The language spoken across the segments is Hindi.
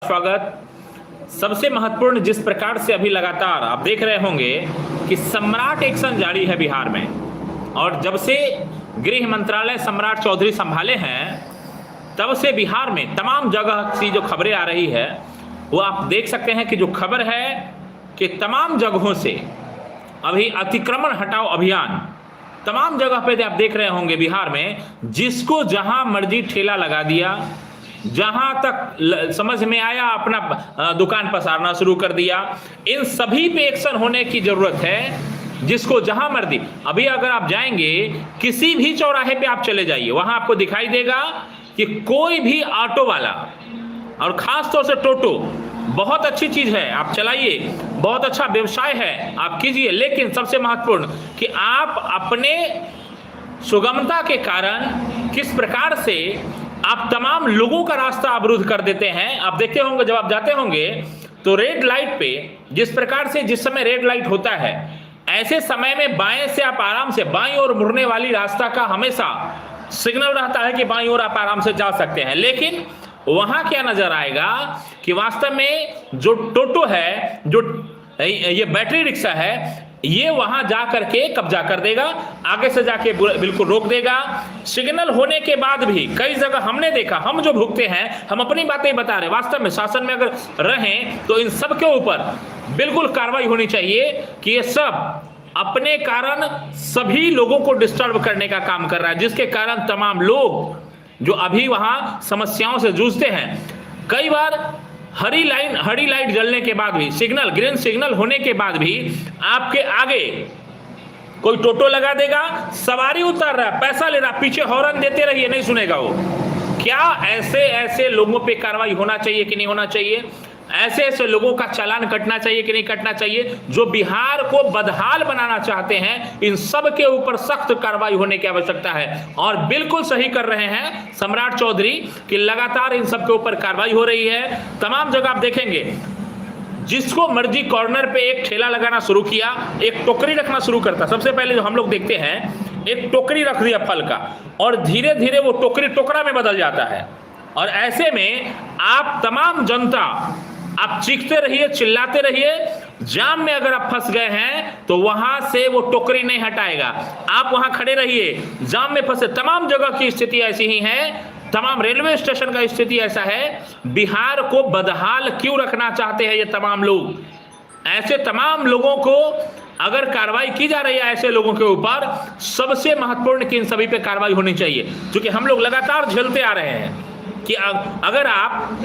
स्वागत। सबसे महत्वपूर्ण जिस प्रकार से अभी लगातार आप देख रहे होंगे कि सम्राट एक्शन जारी है बिहार में, और जब से गृह मंत्रालय सम्राट चौधरी संभाले हैं तब से बिहार में तमाम जगह की जो खबरें आ रही है वो आप देख सकते हैं कि जो खबर है कि तमाम जगहों से अभी अतिक्रमण हटाओ अभियान तमाम जगह पे आप देख रहे होंगे बिहार में, जिसको जहां मर्जी ठेला लगा दिया, जहां तक समझ में आया अपना दुकान पसारना शुरू कर दिया। इन सभी पे एक्शन होने की जरूरत है। जिसको जहां मर्जी, अभी अगर आप जाएंगे किसी भी चौराहे पे आप चले जाइए, वहां आपको दिखाई देगा कि कोई भी ऑटो वाला, और खास तौर से टोटो, बहुत अच्छी चीज है, आप चलाइए, बहुत अच्छा व्यवसाय है, आप कीजिए, लेकिन सबसे महत्वपूर्ण कि आप अपने सुगमता के कारण किस प्रकार से आप तमाम लोगों का रास्ता अवरुद्ध कर देते हैं। आप देखते होंगे जब आप जाते होंगे तो रेड लाइट पे जिस प्रकार से जिस समय रेड लाइट होता है, ऐसे समय में बाएं से आप आराम से बाईं ओर मुड़ने वाली रास्ता का हमेशा सिग्नल रहता है कि बाईं ओर आप आराम से जा सकते हैं। लेकिन वहां क्या नजर आएगा कि वास्तव में जो टोटो है, जो ये बैटरी रिक्शा है, ये वहां जा करके कब्जा कर देगा, आगे से जाके बिल्कुल रोक देगा। सिग्नल होने के बाद भी कई जगह हमने देखा, हम जो भुगते हैं, हम अपनी बातें बता रहे, वास्तव में शासन में अगर रहें तो इन सब के ऊपर बिल्कुल कार्रवाई होनी चाहिए कि ये सब अपने कारण सभी लोगों को डिस्टर्ब करने का काम कर रहा है, जिसके कारण तमाम लोग जो अभी वहां समस्याओं से जूझते हैं, कई बार हरी लाइट जलने के बाद भी, सिग्नल ग्रीन सिग्नल होने के बाद भी आपके आगे कोई टोटो लगा देगा, सवारी उतार रहा है, पैसा ले रहा, पीछे हॉर्न देते रहिए, नहीं सुनेगा वो। क्या ऐसे लोगों पे कार्रवाई होना चाहिए कि नहीं होना चाहिए? ऐसे लोगों का चालान कटना चाहिए कि नहीं कटना चाहिए? जो बिहार को बदहाल बनाना चाहते हैं, इन सब के ऊपर सख्त कार्रवाई होने की आवश्यकता है। और बिल्कुल सही कर रहे हैं सम्राट चौधरी कि लगातार इन सब के ऊपर कार्रवाई हो रही है। तमाम जगह आप देखेंगे, जिसको मर्जी कॉर्नर पे एक ठेला लगाना शुरू किया, एक टोकरी रखना शुरू करता। सबसे पहले जो हम लोग देखते हैं, एक टोकरी रख दिया फल का, और धीरे धीरे वो टोकरी टोकरा में बदल जाता है। और ऐसे में आप तमाम जनता, आप चीखते रहिए, चिल्लाते रहिए, जाम में अगर आप फंस गए हैं तो वहां से वो टोकरी नहीं हटाएगा। आप वहां खड़े रहिए, जाम में फंसे। तमाम जगह की स्थिति ऐसी ही है, तमाम रेलवे स्टेशन का स्थिति ऐसा है। बिहार को बदहाल क्यों रखना चाहते हैं ये तमाम लोग? ऐसे तमाम लोगों को अगर कार्रवाई की जा रही है, ऐसे लोगों के ऊपर, सबसे महत्वपूर्ण कि इन सभी पे कार्रवाई होनी चाहिए, क्योंकि हम लोग लगातार झेलते आ रहे हैं कि अगर आप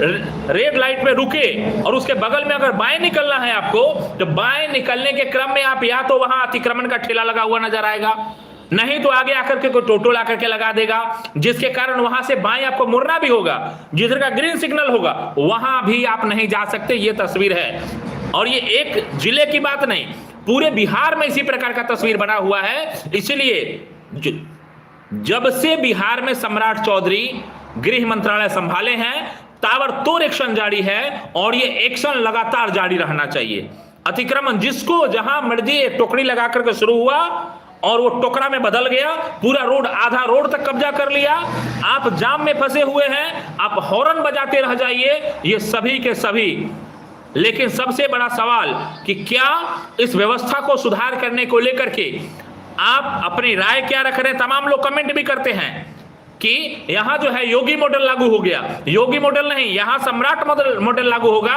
रेड लाइट पे रुके और उसके बगल में अगर बाएं निकलना है आपको, तो बाएं निकलने के क्रम में आप या तो वहां अतिक्रमण का ठेला लगा हुआ नजर आएगा, नहीं तो आगे आकर के कोई टोटो ला करके लगा देगा, जिसके कारण वहां से बाएं आपको मुड़ना भी होगा। जिधर का ग्रीन सिग्नल होगा वहां भी आप नहीं जा सकते। ये तस्वीर है, और ये एक जिले की बात नहीं, पूरे बिहार में इसी प्रकार का तस्वीर बना हुआ है। इसलिए जब से बिहार में सम्राट चौधरी गृह मंत्रालय संभाले हैं, ताबड़तोड़ एक्शन जारी है, और ये एक्शन लगातार जारी रहना चाहिए। अतिक्रमण जिसको जहां मर्जी एक टोकरी लगा करके शुरू हुआ और वो टोकरा में बदल गया, पूरा रोड, आधा रोड तक कब्जा कर लिया। आप जाम में फंसे हुए हैं, आप हॉर्न बजाते रह जाइए, ये सभी के सभी। लेकिन सबसे बड़ा सवाल कि क्या इस व्यवस्था को सुधार करने को लेकर के आप अपनी राय क्या रख रहे हैं? तमाम लोग कमेंट भी करते हैं कि यहां जो है योगी मॉडल लागू हो गया। योगी मॉडल नहीं, यहां सम्राट मॉडल लागू होगा।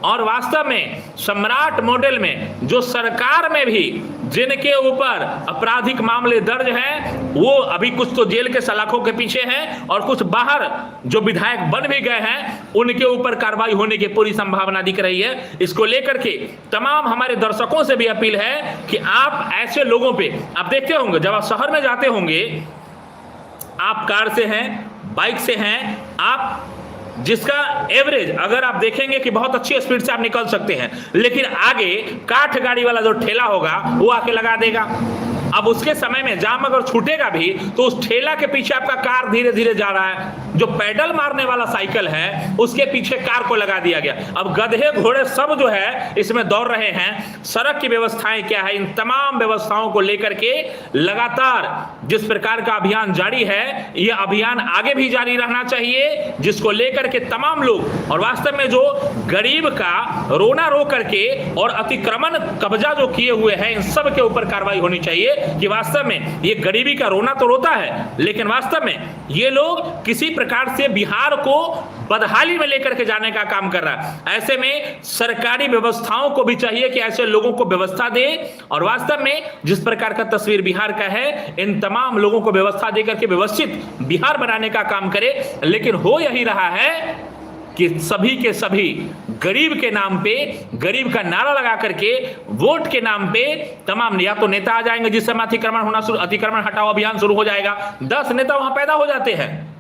और वास्तव में सम्राट मॉडल में जो सरकार में भी जिनके ऊपर आपराधिक मामले दर्ज हैं, वो अभी कुछ तो जेल के सलाखों के पीछे हैं, और कुछ बाहर जो विधायक बन भी गए हैं, उनके ऊपर कार्रवाई होने की पूरी संभावना दिख रही है। इसको लेकर के तमाम हमारे दर्शकों से भी अपील है कि आप ऐसे लोगों पे, आप देखते होंगे जब आप शहर में जाते होंगे, आप कार से हैं, बाइक से हैं, आप जिसका एवरेज अगर आप देखेंगे कि बहुत अच्छी स्पीड से आप निकल सकते हैं, लेकिन आगे काठ गाड़ी वाला जो ठेला होगा वो आके लगा देगा। अब उसके समय में जाम अगर छूटेगा भी तो उस ठेला के पीछे आपका कार धीरे धीरे जा रहा है, जो पैडल मारने वाला साइकिल है उसके पीछे कार को लगा दिया गया। अब गधे घोड़े सब जो है इसमें दौड़ रहे हैं। सड़क की व्यवस्थाएं क्या है, इन तमाम व्यवस्थाओं को लेकर के लगातार जिस प्रकार का अभियान जारी है, यह अभियान आगे भी जारी रहना चाहिए, जिसको लेकर के तमाम लोग और वास्तव में जो गरीब का रोना रो करके और अतिक्रमण कब्जा जो किए हुए हैं इन सब के ऊपर कार्रवाई होनी चाहिए कि वास्तव में ये गरीबी का रोना तो रोता है, लेकिन वास्तव में ये लोग किसी प्रकार से बिहार को बदहाली में लेकर के जाने का काम कर रहा है। ऐसे में सरकारी व्यवस्थाओं को भी चाहिए कि ऐसे लोगों को व्यवस्था दे और वास्तव में जिस प्रकार का तस्वीर बिहार का है, इन तमाम लोगों को व्यवस्था देकर के व्यवस्थित बिहार बनाने का काम करे। लेकिन हो यही रहा है कि सभी के सभी गरीब के नाम पे, गरीब का नारा लगा करके वोट के नाम पे तमाम या तो नेता आ जाएंगे जिस समय अतिक्रमण हटाओ अभियान शुरू हो जाएगा, 10 नेता वहां पैदा हो जाते हैं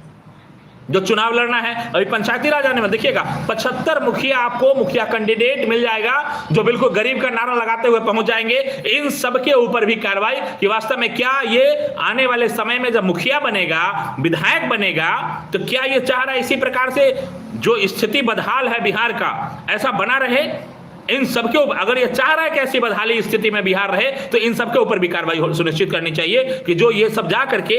जो चुनाव लड़ना है। अभी पंचायती राज आने में देखिएगा 75 मुखिया, आपको मुखिया कैंडिडेट मिल जाएगा जो बिल्कुल गरीब का नारा लगाते हुए पहुंच जाएंगे। इन सब के ऊपर भी कार्रवाई कि वास्तव में क्या ये आने वाले समय में जब मुखिया बनेगा, विधायक बनेगा, तो क्या ये चाह रहा है इसी प्रकार से जो स्थिति बदहाल है बिहार का ऐसा बना रहे? इन सबके ऊपर अगर ये चाह रहा है कि ऐसी बदहाली स्थिति में बिहार रहे तो इन सबके ऊपर भी कार्रवाई सुनिश्चित करनी चाहिए कि जो ये सब जा करके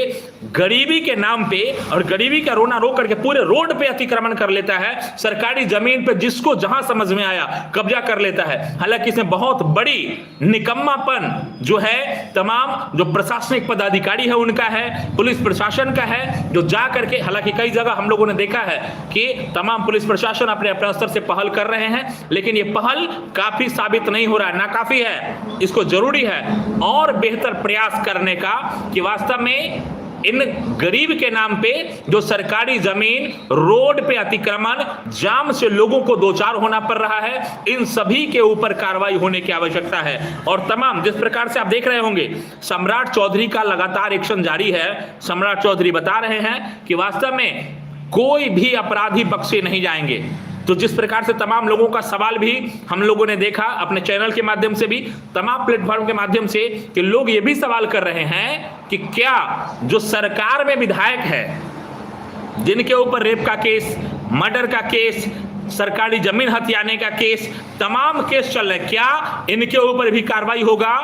गरीबी के नाम पे और गरीबी का रोना रो करके पूरे रोड पे अतिक्रमण कर लेता है, सरकारी जमीन पे जिसको जहां समझ में आया कब्जा कर लेता है। हालांकि इसमें बहुत बड़ी निकम्मापन जो है तमाम जो प्रशासनिक पदाधिकारी है उनका है, पुलिस प्रशासन का है, जो जा करके, हालांकि कई जगह हम लोगों ने देखा है कि तमाम पुलिस प्रशासन अपने अपने स्तर से पहल कर रहे हैं, लेकिन ये पहल काफी साबित नहीं हो रहा है, नाकाफी है। इसको जरूरी है और बेहतर प्रयास करने का कि वास्तव में इन गरीब के नाम पे जो सरकारी जमीन, रोड पे अतिक्रमण, जाम से लोगों को दो चार होना पड़ रहा है, इन सभी के ऊपर कार्रवाई होने की आवश्यकता है। और तमाम जिस प्रकार से आप देख रहे होंगे सम्राट चौधरी का लगातार एक्शन जारी है। सम्राट चौधरी बता रहे हैं कि वास्तव में कोई भी अपराधी बख्शे नहीं जाएंगे। तो जिस प्रकार से तमाम लोगों का सवाल भी हम लोगों ने देखा अपने चैनल के माध्यम से भी, तमाम प्लेटफॉर्म के माध्यम से, कि लोग ये भी सवाल कर रहे हैं कि क्या जो सरकार में विधायक है जिनके ऊपर रेप का केस, मर्डर का केस, सरकारी जमीन हथियाने का केस, तमाम केस चल रहे, क्या इनके ऊपर भी कार्रवाई होगा?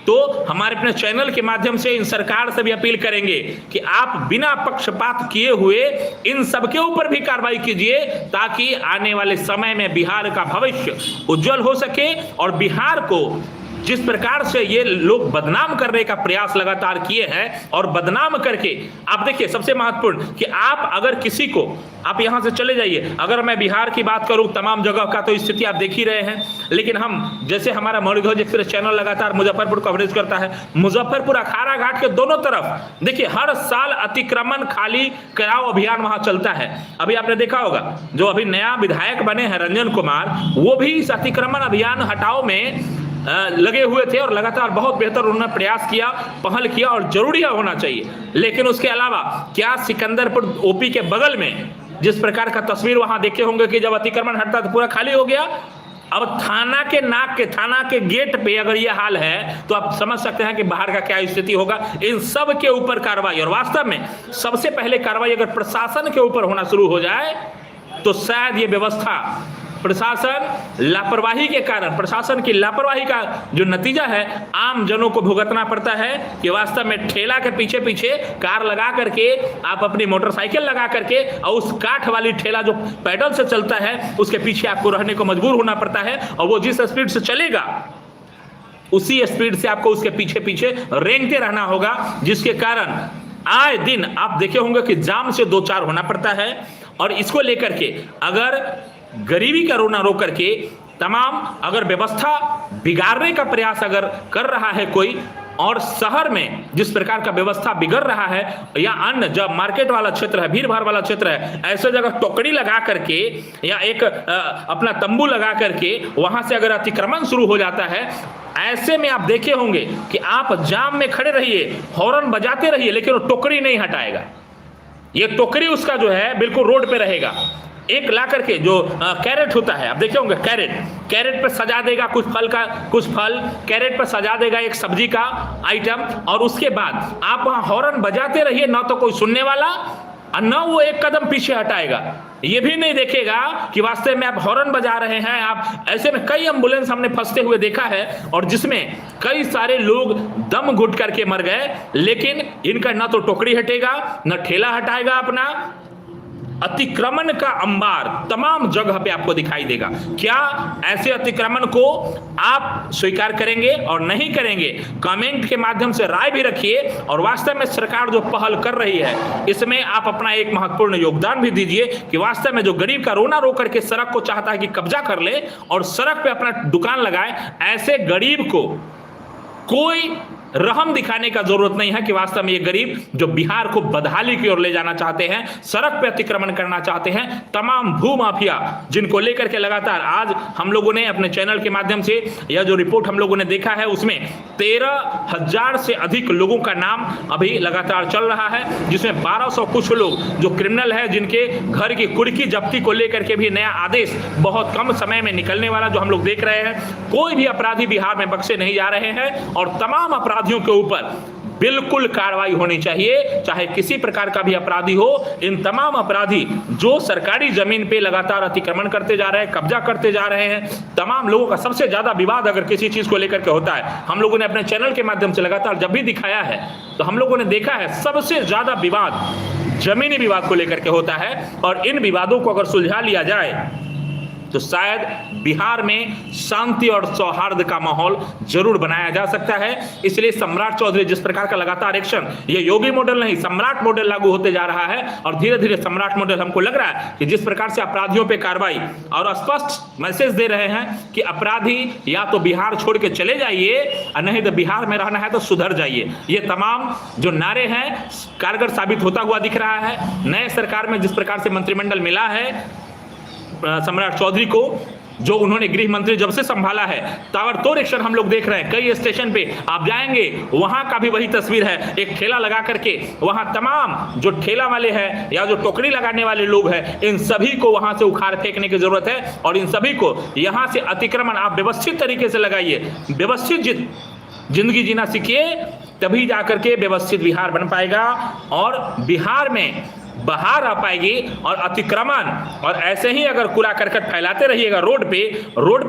तो हमारे अपने चैनल के माध्यम से इन सरकार से भी अपील करेंगे कि आप बिना पक्षपात किए हुए इन सब के ऊपर भी कार्रवाई कीजिए ताकि आने वाले समय में बिहार का भविष्य उज्जवल हो सके। और बिहार को जिस प्रकार से ये लोग बदनाम करने का प्रयास लगातार किए हैं और बदनाम करके, आप देखिए सबसे महत्वपूर्ण कि आप अगर किसी को, आप यहां से चले जाइए, अगर मैं बिहार की बात करूं तमाम जगह का तो स्थिति आप देख ही रहे हैं, लेकिन हम जैसे हमारा मौलिक एक्सप्रेस चैनल लगातार मुजफ्फरपुर कवरेज करता है, मुजफ्फरपुर अखाड़ा घाट के दोनों तरफ देखिए हर साल अतिक्रमण खाली कराओ अभियान वहां चलता है। अभी आपने देखा होगा जो अभी नया विधायक बने हैं रंजन कुमार, वो भी इस अतिक्रमण अभियान हटाओ में लगे हुए थे और लगातार बहुत बेहतर उन्होंने प्रयास किया, पहल किया और जरूरी होना चाहिए। लेकिन उसके अलावा क्या सिकंदरपुर ओपी के बगल में जिस प्रकार का तस्वीर वहां देखे होंगे कि जब अतिक्रमण हटता तो पूरा खाली हो गया। अब थाना के नाक के, थाना के गेट पे अगर यह हाल है तो आप समझ सकते हैं कि बाहर का क्या स्थिति होगा। इन सब के ऊपर कार्रवाई, और वास्तव में सबसे पहले कार्रवाई अगर प्रशासन के ऊपर होना शुरू हो जाए तो शायद ये व्यवस्था, प्रशासन लापरवाही के कारण, प्रशासन की लापरवाही का जो नतीजा है आम जनों को भुगतना पड़ता है कि वास्तव में ठेला के पीछे पीछे कार लगा करके, आप अपनी मोटरसाइकिल लगा करके और उस काठ वाली ठेला जो पैडल से चलता है उसके पीछे आपको रहने को मजबूर होना पड़ता है, और वो जिस स्पीड से चलेगा उसी स्पीड से आपको उसके पीछे पीछे रेंगते रहना होगा, जिसके कारण आए दिन आप देखे होंगे कि जाम से दो चार होना पड़ता है। और इसको लेकर के अगर गरीबी का रोना रो करके तमाम अगर व्यवस्था बिगाड़ने का प्रयास अगर कर रहा है कोई, और शहर में जिस प्रकार का व्यवस्था बिगड़ रहा है या अन्य जब मार्केट वाला क्षेत्र है, भीड़ भाड़ वाला क्षेत्र है, ऐसे जगह टोकरी लगा करके या एक अपना तंबू लगा करके वहां से अगर अतिक्रमण शुरू हो जाता है, ऐसे में आप देखे होंगे कि आप जाम में खड़े रहिए, हॉर्न बजाते रहिए, लेकिन वो टोकरी नहीं हटाएगा। ये टोकरी उसका जो है बिल्कुल रोड पे रहेगा। एक ला करके जो कैरेट होता है, आप देखे होंगे कैरेट पे सजा देगा कुछ फल कैरेट पे सजा देगा एक सब्जी का आइटम, और उसके बाद आप वहां हॉर्न बजाते रहिए, ना तो कोई सुनने वाला, और न वो एक कदम पीछे हटाएगा, ये भी नहीं देखेगा कि वास्तव में आप हॉर्न बजा रहे हैं। आप ऐसे में कई एम्बुलेंस हमने फंसते हुए देखा है और जिसमें कई सारे लोग दम घुट करके मर गए, लेकिन इनका ना तो टोकरी हटेगा न ठेला हटाएगा अपना। अतिक्रमण का अंबार तमाम जगह पे आपको दिखाई देगा। क्या ऐसे अतिक्रमण को आप स्वीकार करेंगे और नहीं करेंगे? कमेंट के माध्यम से राय भी रखिए और वास्तव में सरकार जो पहल कर रही है इसमें आप अपना एक महत्वपूर्ण योगदान भी दीजिए कि वास्तव में जो गरीब का रोना रो करके सड़क को चाहता है कि कब्जा कर ले और सड़क पे अपना दुकान लगाए, ऐसे गरीब को कोई रहम दिखाने का जरूरत नहीं है कि वास्तव में ये गरीब जो बिहार को बदहाली की ओर ले जाना चाहते हैं, सड़क पे अतिक्रमण करना चाहते हैं, तमाम भू माफिया जिनको लेकर के लगातार आज हम लोगों ने अपने चैनल के माध्यम से यह जो रिपोर्ट हम लोगों ने देखा है उसमें 13,000 से अधिक लोगों का नाम अभी लगातार चल रहा है, जिसमें 1200 कुछ लोग जो क्रिमिनल है, जिनके घर की कुर्की जब्ती को लेकर के भी नया आदेश बहुत कम समय में निकलने वाला जो हम लोग देख रहे हैं। कोई भी अपराधी बिहार में बख्शे नहीं जा रहे हैं और तमाम अपराधियों के ऊपर बिल्कुल कार्रवाई होनी चाहिए, चाहे किसी प्रकार का भी अपराधी हो। इन तमाम अपराधी जो सरकारी जमीन पे लगातार अतिक्रमण करते जा रहे हैं, कब्जा करते जा रहे हैं, तमाम लोगों का सबसे ज्यादा विवाद अगर किसी चीज को लेकर के होता है, हम लोगों ने अपने चैनल के माध्यम से लगातार जब भी दिखाया है तो हम लोगों ने देखा है सबसे ज्यादा विवाद जमीनी विवाद को लेकर के होता है। और इन विवादों को अगर सुलझा लिया जाए तो शायद बिहार में शांति और सौहार्द का माहौल जरूर बनाया जा सकता है। इसलिए सम्राट चौधरी जिस प्रकार का लगातार एक्शन, ये योगी मॉडल नहीं सम्राट मॉडल लागू होते जा रहा है और धीरे धीरे सम्राट मॉडल हमको लग रहा है कि जिस प्रकार से अपराधियों पे कार्रवाई और स्पष्ट मैसेज दे रहे हैं कि अपराधी या तो बिहार छोड़ के चले जाइए और नहीं तो बिहार में रहना है तो सुधर जाइए, ये तमाम जो नारे हैं कारगर साबित होता हुआ दिख रहा है। नए सरकार में जिस प्रकार से मंत्रिमंडल मिला है सम्राट चौधरी को, जो उन्होंने गृह मंत्री जब से संभाला है, ताबड़तोड़ एक्शन हम लोग देख रहे हैं। कई स्टेशन पे आप जाएंगे वहां का भी वही तस्वीर है, एक ठेला लगा करके वहां तमाम जो ठेला वाले हैं या जो टोकरी लगाने वाले लोग हैं, इन सभी को वहां से उखाड़ फेंकने की जरूरत है और इन सभी को यहां से अतिक्रमण आप व्यवस्थित तरीके से लगाइए, व्यवस्थित जिंदगी जीना सीखिए, तभी जाकर के व्यवस्थित बिहार बन पाएगा और बिहार में बाहर आ पाएगी। और अतिक्रमण और ऐसे ही अगर कूड़ा करकट फैलाते रहिएगा रोड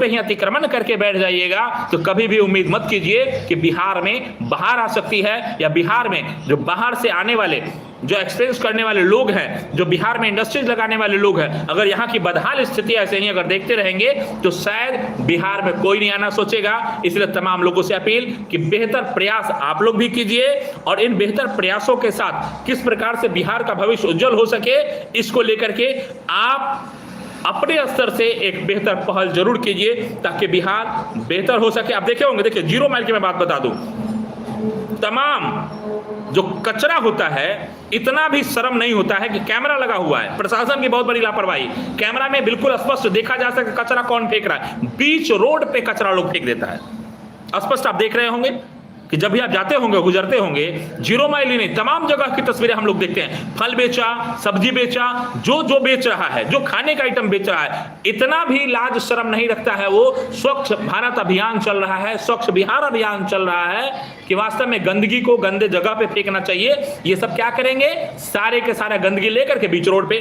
पे ही अतिक्रमण करके बैठ जाइएगा तो कभी भी उम्मीद मत कीजिए कि बिहार में बाहर आ सकती है, या बिहार में जो बाहर से आने वाले जो एक्सपेंस करने वाले लोग हैं, जो बिहार में इंडस्ट्रीज लगाने वाले लोग हैं, अगर यहाँ की बदहाल स्थिति ऐसे ही अगर देखते रहेंगे तो शायद बिहार में कोई नहीं आना सोचेगा। इसलिए तमाम लोगों से अपील कि बेहतर प्रयास आप लोग भी कीजिए और इन बेहतर प्रयासों के साथ किस प्रकार से बिहार का भविष्य उज्जवल हो सके, इसको लेकर के आप अपने स्तर से एक बेहतर पहल जरूर कीजिए ताकि बिहार बेहतर हो सके। आप देखे होंगे, देखिए 0 माइल की मैं बात बता दूं, तमाम जो कचरा होता है इतना भी शर्म नहीं होता है कि कैमरा लगा हुआ है, प्रशासन की बहुत बड़ी लापरवाही, कैमरा में बिल्कुल स्पष्ट देखा जा सके कचरा कौन फेंक रहा है, बीच रोड पे कचरा लोग फेंक देता है। स्पष्ट आप देख रहे होंगे कि जब भी आप जाते होंगे गुजरते होंगे, 0 माइल ही नहीं तमाम जगह की तस्वीरें हम लोग देखते हैं, फल बेचा, सब्जी बेचा, जो बेच रहा है, जो खाने का आइटम बेच रहा है, इतना भी लाज शर्म नहीं रखता है। वो स्वच्छ भारत अभियान चल रहा है, स्वच्छ बिहार अभियान चल रहा है कि वास्तव में गंदगी को गंदे जगह पे फेंकना चाहिए। ये सब क्या करेंगे, सारे के सारा गंदगी लेकर के बीच रोड पे,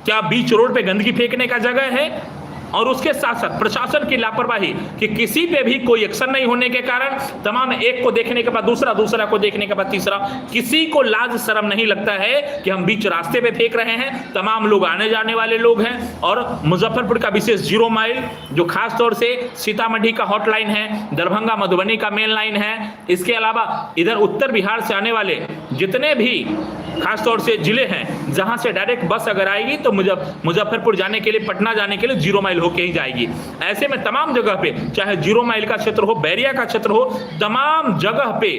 क्या बीच रोड पे गंदगी फेंकने का जगह है? और उसके साथ साथ प्रशासन की लापरवाही कि किसी पे भी कोई एक्शन नहीं होने के कारण तमाम एक को देखने के बाद दूसरा, दूसरा को देखने के बाद तीसरा, किसी को लाज शर्म नहीं लगता है कि हम बीच रास्ते पे फेंक रहे हैं। तमाम लोग आने जाने वाले लोग हैं और मुजफ्फरपुर का विशेष 0 माइल जो खास तौर से सीतामढ़ी का हॉटलाइन है, दरभंगा मधुबनी का मेन लाइन है, इसके अलावा इधर उत्तर बिहार से आने वाले जितने भी खास तौर से जिले हैं जहां से डायरेक्ट बस अगर आएगी तो मुजफ्फरपुर जाने के लिए, पटना जाने के लिए 0 माइल होके ही जाएगी। ऐसे में तमाम जगह पे, चाहे 0 माइल का क्षेत्र हो, बैरिया का क्षेत्र हो, तमाम जगह पे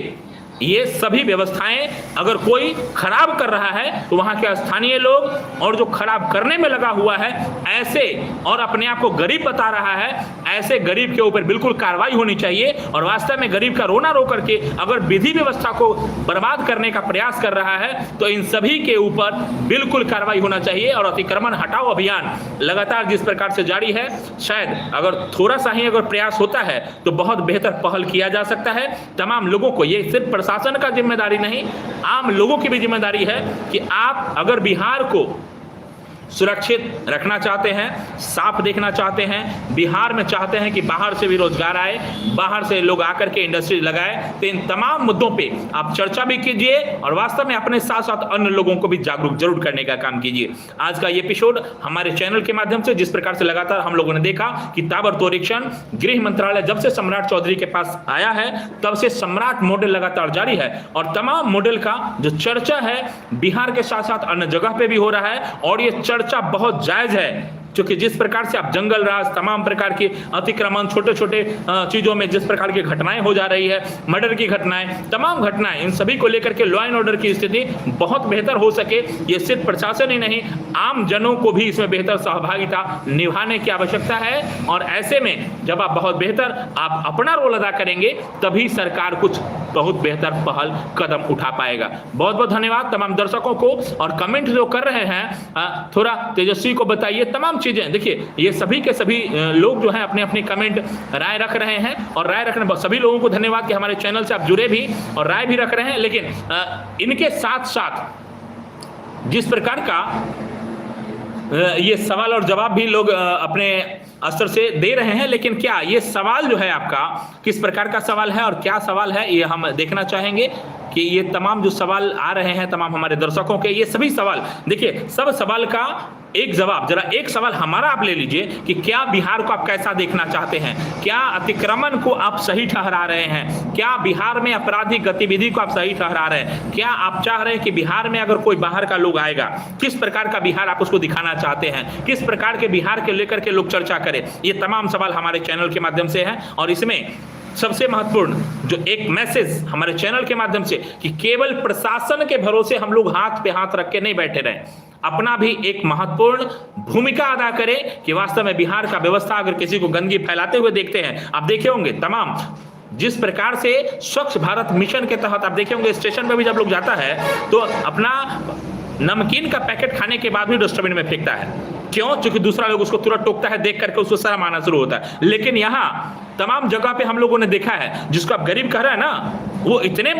ये सभी व्यवस्थाएं अगर कोई खराब कर रहा है तो वहां के स्थानीय लोग और जो खराब करने में लगा हुआ है ऐसे और अपने आप को गरीब बता रहा है, ऐसे गरीब के ऊपर बिल्कुल कार्रवाई होनी चाहिए। और वास्तव में गरीब का रोना रो करके अगर विधि व्यवस्था को बर्बाद करने का प्रयास कर रहा है तो इन सभी के ऊपर बिल्कुल कार्रवाई होना चाहिए। और अतिक्रमण हटाओ अभियान लगातार जिस प्रकार से जारी है, शायद अगर थोड़ा सा ही अगर प्रयास होता है तो बहुत बेहतर पहल किया जा सकता है। तमाम लोगों को, ये सिर्फ प्रशासन का जिम्मेदारी नहीं, आम लोगों की भी जिम्मेदारी है कि आप अगर बिहार को सुरक्षित रखना चाहते हैं, साफ देखना चाहते हैं, बिहार में चाहते हैं कि बाहर से भी रोजगार आए, बाहर से लोग आकर के इंडस्ट्री लगाए, तो इन तमाम मुद्दों पे आप चर्चा भी कीजिए और वास्तव में अपने साथ साथ अन्य लोगों को भी जागरूक जरूर करने का काम कीजिए। आज का ये एपिसोड हमारे चैनल के माध्यम से जिस प्रकार से लगातार हम लोगों ने देखा कि ताबड़तोड़ एक्शन गृह मंत्रालय जब से सम्राट चौधरी के पास आया है तब से सम्राट मॉडल लगातार जारी है और तमाम मॉडल का जो चर्चा है बिहार के साथ साथ अन्य जगह पे भी हो रहा है और ये चर्चा बहुत जायज है, क्योंकि जिस प्रकार से आप जंगल राज, तमाम प्रकार की अतिक्रमण, छोटे छोटे चीजों में जिस प्रकार की घटनाएं हो जा रही है, मर्डर की घटनाएं, तमाम घटनाएं, इन सभी को लेकर के लॉ एंड ऑर्डर की स्थिति बहुत बेहतर हो सके, ये सिर्फ प्रशासन ही नहीं आम जनों को भी इसमें बेहतर सहभागिता निभाने की आवश्यकता है। और ऐसे में जब आप बहुत बेहतर आप अपना रोल अदा करेंगे तभी सरकार कुछ बहुत बेहतर पहल कदम उठा पाएगा। बहुत बहुत धन्यवाद तमाम दर्शकों को, और कमेंट जो कर रहे हैं थोड़ा तेजस्वी को बताइए तमाम चीजें। देखिए ये सभी के सभी लोग जो हैं अपने अपने कमेंट राय रख रहे हैं और राय रखने सभी लोगों को धन्यवाद कि हमारे चैनल से आप जुड़े भी और राय भी रख रहे हैं। लेकिन इनके साथ साथ जिस प्रकार का ये सवाल और जवाब भी लोग अपने स्तर से दे रहे हैं, लेकिन क्या ये सवाल जो है आपका किस प्रकार का सवाल है और क्या सवाल है ये हम देखना चाहेंगे कि ये तमाम जो सवाल आ रहे हैं तमाम हमारे दर्शकों के, ये सभी सवाल देखिए सब सवाल का एक जवाब, जरा एक सवाल हमारा आप ले लीजिए कि क्या बिहार को आप कैसा देखना चाहते हैं, क्या अतिक्रमण को आप सही ठहरा रहे हैं, क्या बिहार में आपराधिक गतिविधि को आप सही ठहरा रहे हैं, क्या आप चाह रहे हैं कि बिहार में अगर कोई बाहर का लोग आएगा किस प्रकार का बिहार आप उसको दिखाना चाहते हैं, किस प्रकार के बिहार के लेकर के लोग चर्चा करें। ये तमाम सवाल हमारे चैनल के माध्यम से हैं और इसमें सबसे महत्वपूर्ण जो एक मैसेज हमारे चैनल के माध्यम से कि केवल प्रशासन के भरोसे हम लोग हाथ पे हाथ रख के नहीं बैठे रहें, अपना भी एक महत्वपूर्ण भूमिका अदा करें कि वास्तव में बिहार का व्यवस्था अगर किसी को गंदगी फैलाते हुए देखते हैं, आप देखे होंगे तमाम जिस प्रकार से स्वच्छ भारत मिशन के तहत आप देखे होंगे स्टेशन पर भी जब लोग जाता है तो अपना नमकीन का पैकेट खाने के बाद भी डस्टबिन में फेंकता है। क्यों? क्योंकि दूसरा लोग उसको तुरंत टोकता है, देख करके उसको शर्म आना शुरू होता है। लेकिन यहाँ तमाम जगह पे हम लोगों ने देखा है जिसको आप गरीब कह रहे हैं ना, वो इतने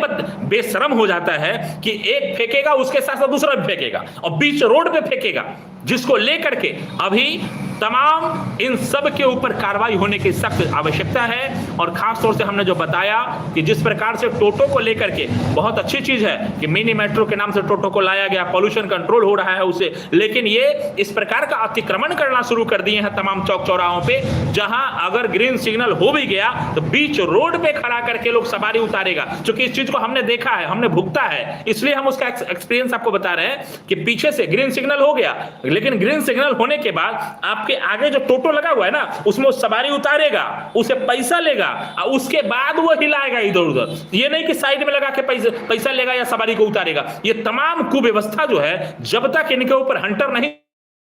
बेशरम हो जाता है कि एक फेंकेगा उसके साथ साथ दूसरा भी फेंकेगा और बीच रोड पे फेंकेगा, जिसको लेकर के अभी तमाम इन सब के ऊपर कार्रवाई होने की सख्त आवश्यकता है। और खास तौर से हमने जो बताया कि जिस प्रकार से टोटो को लेकर के बहुत अच्छी चीज है कि मिनी मेट्रो के नाम से टोटो को लाया गया, पॉल्यूशन कंट्रोल हो रहा है उसे, लेकिन ये इस प्रकार का अतिक्रमण करना शुरू कर दिए हैं तमाम चौक चौराहों पे, जहां अगर ग्रीन सिग्नल हो भी गया तो बीच रोड पे खड़ा करके लोग सवारी उतारेगा। क्योंकि इस चीज को हमने देखा है, हमने भुगता है, इसलिए हम उसका एक्सपीरियंस आपको बता रहे हैं कि पीछे से ग्रीन सिग्नल हो गया, लेकिन ग्रीन सिग्नल होने के बाद आपके आगे जो टोटो लगा हुआ है ना उसमें वो सवारी उतारेगा, उसे पैसा लेगा और उसके बाद वो हिलाएगा इधर उधर। ये नहीं कि साइड में लगा के पैसा लेगा या सवारी को उतारेगा। ये तमाम कुव्यवस्था जो है जब तक इनके ऊपर हंटर नहीं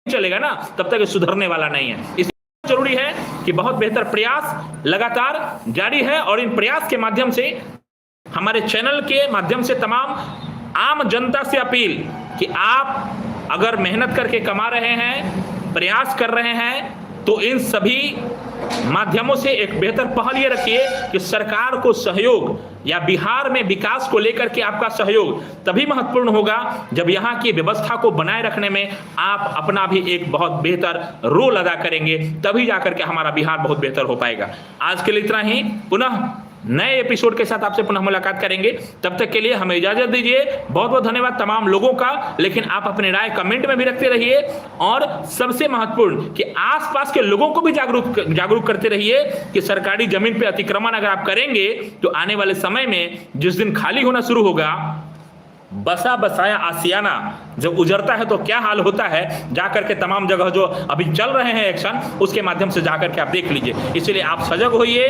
चलेगा ना तब तक ये सुधरने वाला नहीं है। इसलिए जरूरी है कि बहुत बेहतर प्रयास लगातार जारी है और इन प्रयास के माध्यम से हमारे चैनल के माध्यम से तमाम आम जनता से अपील कि आप अगर मेहनत करके कमा रहे हैं, प्रयास कर रहे हैं, तो इन सभी माध्यमों से एक बेहतर पहल ये रखिए कि सरकार को सहयोग या बिहार में विकास को लेकर के आपका सहयोग तभी महत्वपूर्ण होगा जब यहाँ की व्यवस्था को बनाए रखने में आप अपना भी एक बहुत बेहतर रोल अदा करेंगे, तभी जाकर के हमारा बिहार बहुत बेहतर हो पाएगा। आज के लिए इतना ही, पुनः नए एपिसोड के साथ आपसे पुनः मुलाकात करेंगे। तब तक के लिए हमें इजाजत दीजिए। बहुत बहुत धन्यवाद तमाम लोगों का। लेकिन आप अपनी राय कमेंट में भी रखते रहिए और सबसे महत्वपूर्ण कि आसपास के लोगों को भी जागरूक करते रहिए कि सरकारी जमीन पे अतिक्रमण अगर आप करेंगे तो आने वाले समय में जिस दिन खाली होना शुरू होगा, बसा बसाया आसियाना जब उजरता है तो क्या हाल होता है, जाकर के तमाम जगह जो अभी चल रहे हैं एक्शन उसके माध्यम से जाकर के आप देख लीजिए। इसलिए आप सजग होइए,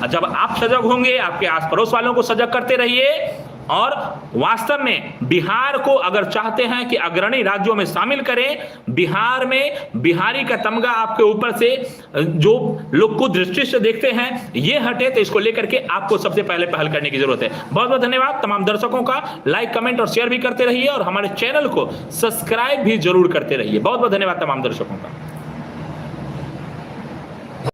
जब आप सजग होंगे आपके आस पड़ोस वालों को सजग करते रहिए और वास्तव में बिहार को अगर चाहते हैं कि अग्रणी राज्यों में शामिल करें, बिहार में बिहारी का तमगा आपके ऊपर से जो लोग को दृष्टि से देखते हैं ये हटे, तो इसको लेकर के आपको सबसे पहले पहल करने की जरूरत है। बहुत बहुत धन्यवाद तमाम दर्शकों का। लाइक कमेंट और शेयर भी करते रहिए और हमारे चैनल को सब्सक्राइब भी जरूर करते रहिए। बहुत बहुत धन्यवाद तमाम दर्शकों का।